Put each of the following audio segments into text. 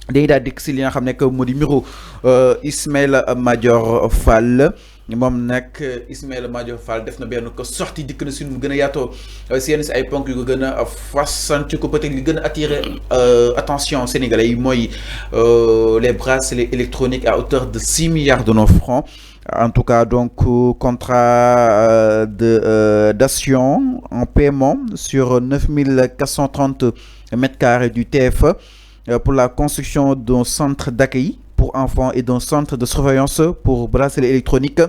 dañuy daal dikk si li nga xam ne que moo di mbiru Ismaïla Madior Fall moom nag Ismaïla Madior Fall def na benn ko sorti dikk na si nu mu gën a yaatoo si yenn si ay ponk yu ko gën a fasanti ko peut-être li gën a attirer attention sénégalais yi mooy les bracelets électroniques à hauteur de 6 milliards de nos francs. En tout cas, donc, contrat d'ation en paiement sur 9430 mètres carrés du TFE pour la construction d'un centre d'accueil pour enfants et d'un centre de surveillance pour bracelets électroniques.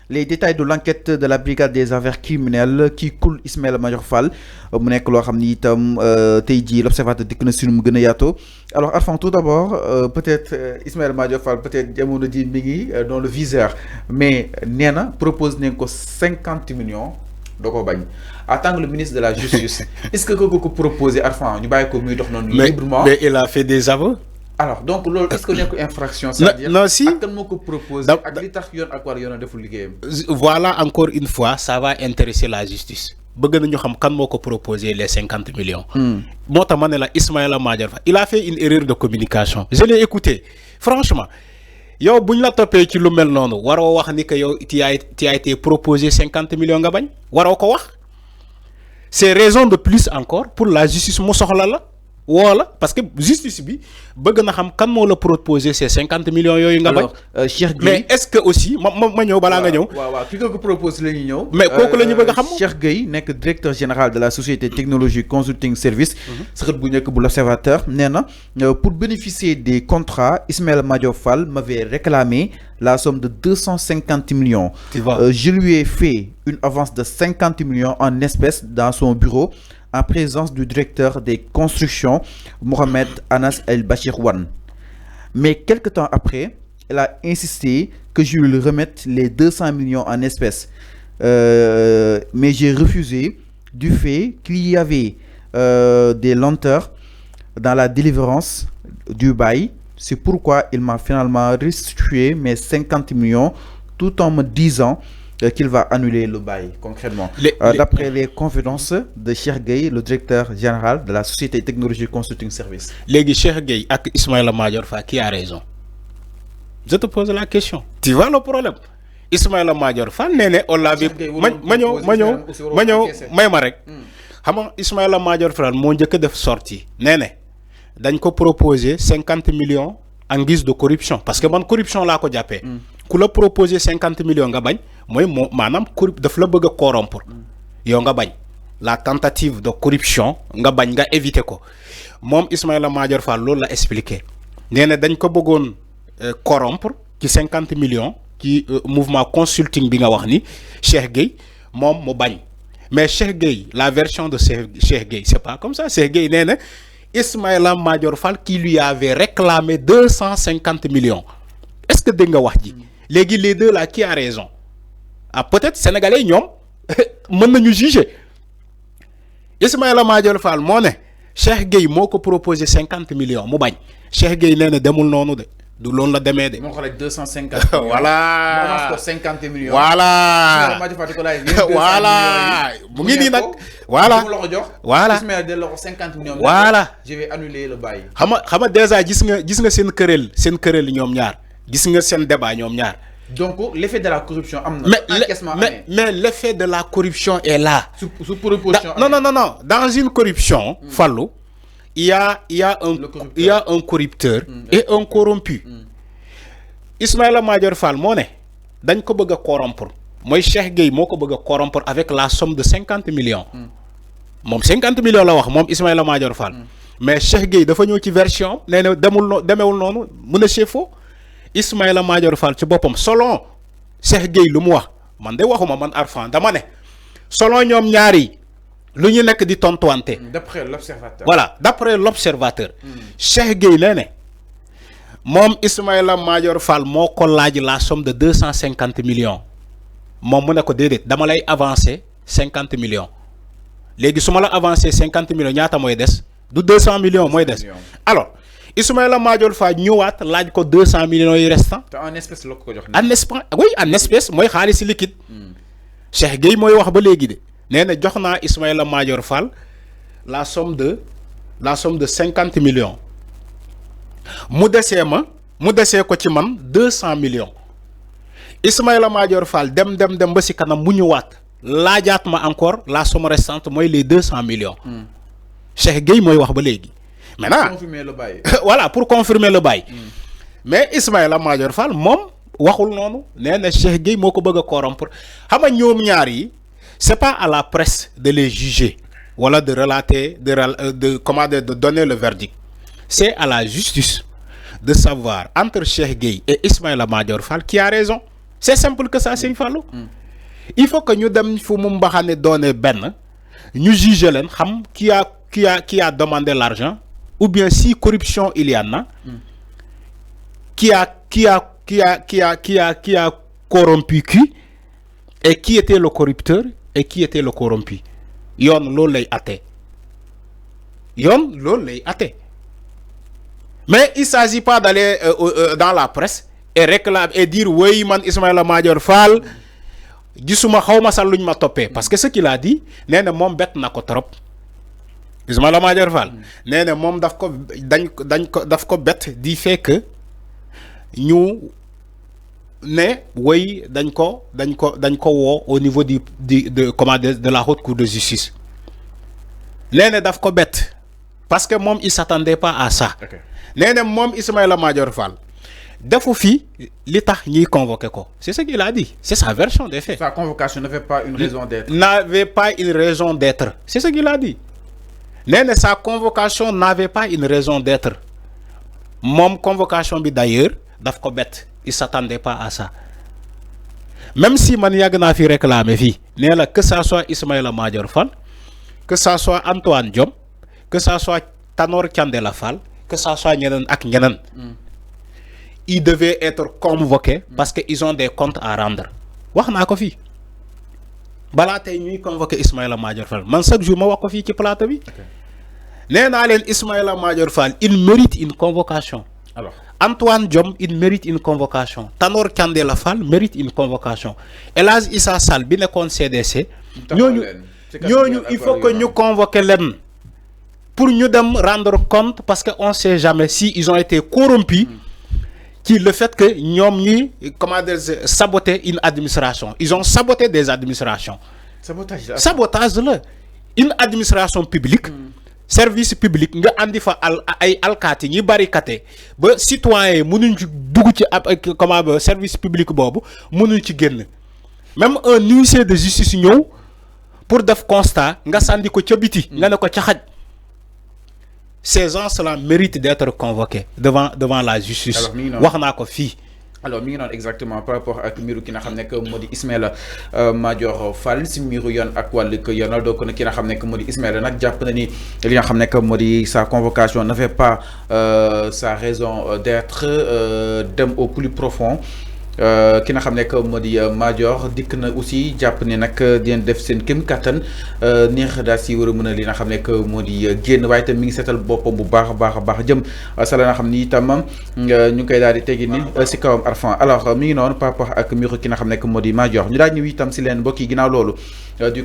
Les détails de l'enquête de la brigade des affaires criminelles qui coule Ismaïla Madior Fall mu nekk loo xam ni itam tey jii l'observateur dikk na si nu mu gën a yaatoo. Alors Arfan, tout d'abord peut-être Ismaïla Madior Fall peut-être jamono ji mi ngi dans le viseur mais nee na propose nañ ko 50 millions doo ko bañ en tant que le ministre de la justice est-ce que ko proposé Arfan ñu bàyyi ko muy dox noonu librement. Mais il a fait des aveux. Alors donc loolu est-ce que nekk infraction. C'est-à-dire non si ak kan moo ko proposé ak li tax yoon ak war yoon a deful liggéeyam. Voilà encore une fois ça va intéresser la justice. bëgg nañu xam kan moo ko proposé les 50 millions. moo tax ma ne la Ismaïla Madior Fall il a fait une erreur de communication. Je l'ai écouté franchement yow buñ la toppee ci lu mel noonu waroo wax ni que yow tu a été proposé 50 millions nga bañ waroo ko wax. C'est raison de plus encore pour la justice mu soxla la. Voilà, parce que justice bi bëgg na xam kan moo la proposer ces 50 millions yooyu nga bañ. Cheikh Gueye mais est-ce que aussi ma ñëw balaa nga ñëw. waaw ki ko propose la ñuy ñëw. mais kooku la ñu bëgg a xam. Cheikh Gueye nekk directeur général de la société technologie consulting service. sëxët bu njëkk bu l'Observateur nee na pour bénéficier des contrats Ismaïla Madior Fall m'avait réclamé la somme de 250 millions. Je lui ai fait une avance de 50 millions en espèces dans son bureau. En présence du directeur des constructions, Mohamed Anas El Bachir Wan. Mais quelque temps après, elle a insisté que je lui remette les 200 millions en espèces. Mais j'ai refusé du fait qu'il y avait des lenteurs dans la délivrance du bail. C'est pourquoi il m'a finalement restitué mes 50 millions tout en me disant qu'il va annuler le bail concrètement. D'après les confidences de Cheikh Gueye, le directeur général de la société technologie consulting service. Légui Cheikh Gueye ak Ismaïla Madior Fall qui a raison? Je te pose la question. Tu vois le problème? Ismaïla Madior Fall nee on l'avait may ma rek. Xam nga Ismaïla Madior Fall moo njëkk def sortie nee dañ ko proposer 50 millions en guise de corruption parce que man corruption laa ko jàppee. ku la proposer 50 millions nga bañ mooy moo maanaam daf la bëgg a corrompre yow nga bañ la tentative de corruption nga bañ nga éviter ko moom Ismaïla Madior Fall loolu la expliqué nee na dañ ko bëggoon corrompre ci 50 millions ci mouvement consulting bi nga wax ni Cheikh Gueye moom mu bañ mais Cheikh Gueye la version de Cheikh Gueye c'est pas comme ça Cheikh Gueye nee na Ismaïla Madior Fall qui lui avait réclamé 250 millions est-ce que dégg nga wax ji léegi les deux là qui a raison ah peut-être sénégalais ñoom mën nañu juger Ismaïla Madior Fall moo ne Cheikh Gueye moo ko proposé 50 millions mu bañ Cheikh Gueye nee na demul noonu de du loolu la demee de. moo ko laaj 250 millions. voilà moo ko 50 millions. voilà voilà mu ngi nii nag. voilà mu la ko jox. voilà Ismaïla de la ko 50 millions. voilà je vais annuler le bail. xam nga déjà gis nga seen këral ñoom ñaar. gis nga seen débat ñoom ñaar. Donc l'effet de la corruption mais l'effet de la corruption est là. Sous proposition. Non. Dans une corruption, Fallou, il y a un corrupteur et un corrompu. Ismaïla Madior Fall moo ne dañ ko bëgg a corrompre mooy Cheikh Gueye moo ko bëgg a corrompre avec la somme de 50 millions. moom 50 millions la wax moom Ismaïla Madior Fall. mais Cheikh Gueye dafa ñëw ci version nee na demewul noonu mu ne c'est faux. Ismaïla Madior Fall ci boppam selon Cheikh Gueye lu mu wax man de waxuma man Arfan dama ne selon ñoom ñaari lu ñu nekk di tontuwante. D'après l'Observateur. Voilà d'après l'Observateur. Cheikh Gueye nee ne moom Ismaïla Madior Fall moo ko laaj la somme de 250 millions moom mu ne ko déedéet dama lay avancer 50 millions léegi su ma la avancer 50 millions ñaata mooy des du 200 millions mooy des alors. Ismaïla Madior Fall ñëwaat laaj ko 200 millions yi restant. te en espèce la ko jox. en espèce mooy xaalis liquide. Cheikh Gueye mooy wax ba léegi de nee na jox naa Ismaïla Madior Fall la somme de 50 millions mu desee ko ci man 200 millions Ismaïla Madior Fall dem ba si kanam mu ñëwaat laajaat ma encore la somme restante mooy les 200 millions. Cheikh Gueye mooy wax ba léegi. maintenant confirmer le bail. voilà pour confirmer le bail. mais Ismaïla Madior Fall moom waxul noonu nee na Cheikh Gueye moo ko bëgg a corrompre xam nga ñoom ñaar yi c'est pas à la presse de les juger wala de relater de donner le verdict. C'est à la justice de savoir entre Cheikh Gueye et Ismaïla Madior Fall qui a raison. C'est simple que ça, Serigne Fallou. Il faut que nous dem fu mu mbaxane donné ben ñu juger len xam qui a demandé l'argent ou bien si corruption il y en a. Qui a corrompu qui et qui était le corrupteur et qui était le corrompu. Yon loolu lay até. Yon loolu lay até. Mais il ne s'agit pas d'aller dans la presse et réclamer et dire oui man Ismaïla Madior Fall gisuma xawma sa luñ ma topé parce que ce qu'il a dit néna mom bet nako trop. Ismaïla Madior Fall néna mom daf ko bet di fait que ñu né oui dañ ko wo au niveau de la haute cour de justice. Néna daf ko bet parce que mom il s'attendait pas à ça. Okay. Néna mom Ismaïla Madior Fall defu fi li tax ñi convoqué ko. C'est ce qu'il a dit. C'est sa version des faits. Sa convocation n'avait pas une raison d'être. N'avait pas une raison d'être. C'est ce qu'il a dit. Néna sa convocation n'avait pas une raison d'être. Mom convocation bi d'ailleurs daf ko bet. Il s'attendait pas à ça. Même si man yag na fi réclamer fi, néla que ça soit Ismaïla Madior Fall, que ça soit Antoine Diome, que ça soit Tanor Thiendella Fall, que ça soit ñeneen ak ñeneen. Ils devaient être convoqués parce qu'ils ont des comptes à rendre. Wax naa ko fi. Balaa tey ñuy convoquer Ismaïla Madior Fall. Man chaque jour ma wax ko fi ci plateau bi. Nee naa leen Ismaïla Madior Fall, il mérite une convocation. Alors, Antoine Diome, il mérite une convocation. Tanor Thiendella Fall mérite une convocation. El Hadj Issa Sall bi nekkoon CDC. ñooñu il faut que ñu convoquer leen. Pour nous rendre compte parce qu'on ne sait jamais si ils ont été corrompus qui le fait que nous avons saboté une administration. Ils ont saboté des administrations. Sabotage là. Une administration publique, service public, nga andi fa ay alkati ñi barikaté ba citoyen mënuñ ci dugg ci comment service public bobu mënuñ ci génn. Même un huissier de justice ñëw pour def constat nga sandi ko ci biti nga ne ko ci xaj. Ces gens-là méritent d'être convoqués devant la justice. Alors, exactement par rapport à Miru qui n'a jamais que modi Ismaïla Madior Fall, si Miru yon akwal que yon donc qui n'a jamais que modi Ismaïla nak japp na ni li nga xamné que modi sa convocation n'avait pas sa raison d'être dem au plus profond. Ki nga xam ne que moo di Madior dikk na aussi jàpp ne nag dinañ def seen kéem kattan neex daal si war a mën a li nga xam ne que moo di génn waaye itam mi ngi seetal boppam bu baax a baax jëm sa la nga xam ni itam ñu ngi koy daal di teggi ni si kawam Arfan alors mi ngi noonu par rapport ak mbiru ki nga xam ne que moo di Madior ñu daal ñëw itam si leen mbokk yi ginnaaw loolu du